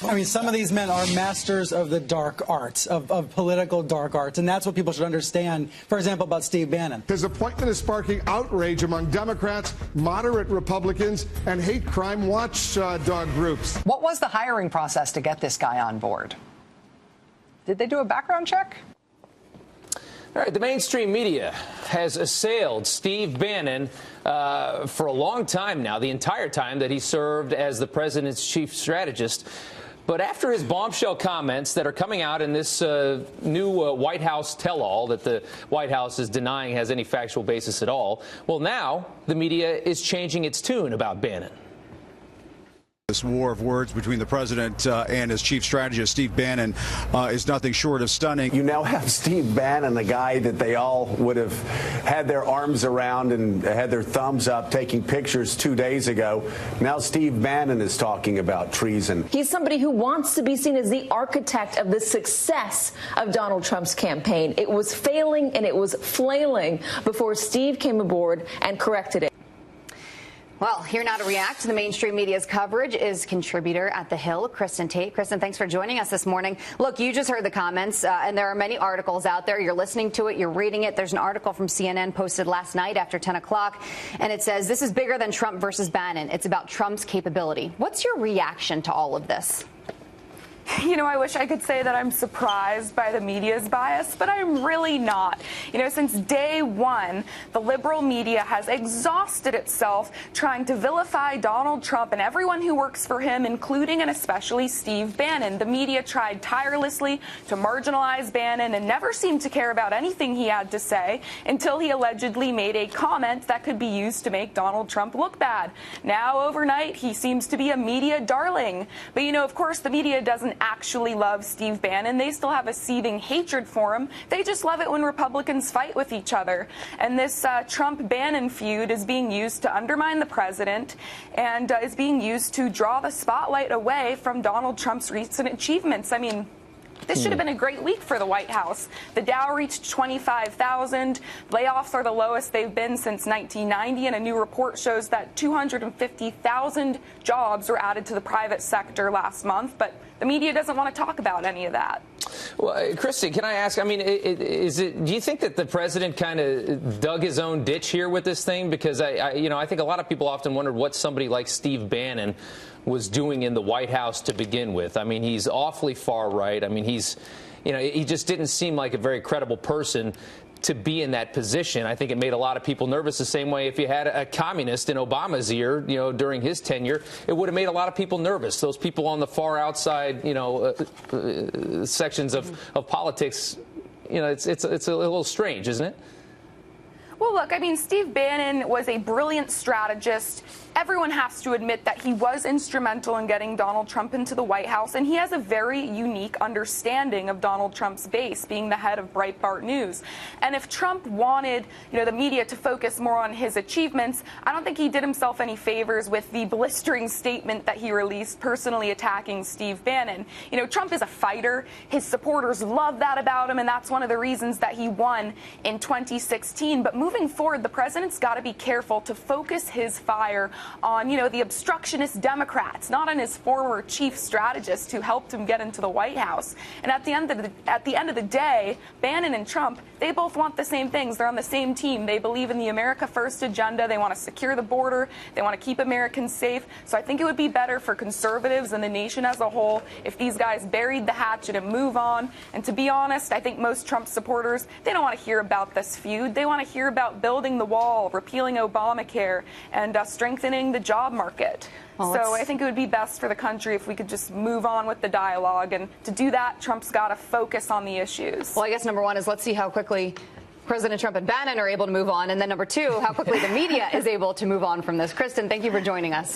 I mean, some of these men are masters of the dark arts, of political dark arts, and that's what people should understand, for example, about Steve Bannon. His appointment is sparking outrage among Democrats, moderate Republicans, and hate crime watchdog groups. What was the hiring process to get this guy on board? Did they do a background check? All right, the mainstream media has assailed Steve Bannon for a long time now, the entire time that he served as the president's chief strategist. But after his bombshell comments that are coming out in this new White House tell-all that the White House is denying has any factual basis at all, well, now the media is changing its tune about Bannon. This war of words between the president and his chief strategist, Steve Bannon, is nothing short of stunning. You now have Steve Bannon, the guy that they all would have had their arms around and had their thumbs up taking pictures 2 days ago. Now Steve Bannon is talking about treason. He's somebody who wants to be seen as the architect of the success of Donald Trump's campaign. It was failing and it was flailing before Steve came aboard and corrected it. Well, here now to react to the mainstream media's coverage is contributor at The Hill, Kristen Tate. Kristen, thanks for joining us this morning. Look, you just heard the comments, and there are many articles out there. You're listening to it. You're reading it. There's an article from CNN posted last night after 10 o'clock, and it says, this is bigger than Trump versus Bannon. It's about Trump's capability. What's your reaction to all of this? You know, I wish I could say that I'm surprised by the media's bias, but I'm really not. You know, since day one, the liberal media has exhausted itself trying to vilify Donald Trump and everyone who works for him, including and especially Steve Bannon. The media tried tirelessly to marginalize Bannon and never seemed to care about anything he had to say until he allegedly made a comment that could be used to make Donald Trump look bad. Now, overnight, he seems to be a media darling. But, you know, of course, the media doesn't actually love Steve Bannon. They still have a seething hatred for him. They just love it when Republicans fight with each other. And this Trump-Bannon feud is being used to undermine the president and is being used to draw the spotlight away from Donald Trump's recent achievements. I mean, this should have been a great week for the White House. The Dow reached 25,000. Layoffs are the lowest they've been since 1990, and a new report shows that 250,000 jobs were added to the private sector last month. But the media doesn't want to talk about any of that. Well, Christy, can I ask, I mean, do you think that the president kind of dug his own ditch here with this thing? Because, I think a lot of people often wondered what somebody like Steve Bannon was doing in the White House to begin with. I mean, he's awfully far right. I mean, he just didn't seem like a very credible person to be in that position. I think it made a lot of people nervous the same way if you had a communist in Obama's ear, during his tenure, it would have made a lot of people nervous. Those people on the far outside, sections of politics, it's a little strange, isn't it? Well, look, I mean, Steve Bannon was a brilliant strategist. Everyone has to admit that he was instrumental in getting Donald Trump into the White House, and he has a very unique understanding of Donald Trump's base, being the head of Breitbart News. And if Trump wanted, the media to focus more on his achievements, I don't think he did himself any favors with the blistering statement that he released personally attacking Steve Bannon. Trump is a fighter. His supporters love that about him, and that's one of the reasons that he won in 2016. But moving forward, the president's got to be careful to focus his fire on, the obstructionist Democrats, not on his former chief strategist who helped him get into the White House. And at the end of the day, Bannon and Trump, they both want the same things. They're on the same team. They believe in the America First agenda. They want to secure the border. They want to keep Americans safe. So I think it would be better for conservatives and the nation as a whole if these guys buried the hatchet and move on. And to be honest, I think most Trump supporters, they don't want to hear about this feud. They want to hear about building the wall, repealing Obamacare, and strengthening the job market. Well, so I think it would be best for the country if we could just move on with the dialogue. And to do that, Trump's got to focus on the issues. Well, I guess number one is let's see how quickly President Trump and Bannon are able to move on. And then number two, how quickly the media is able to move on from this. Kristen, thank you for joining us.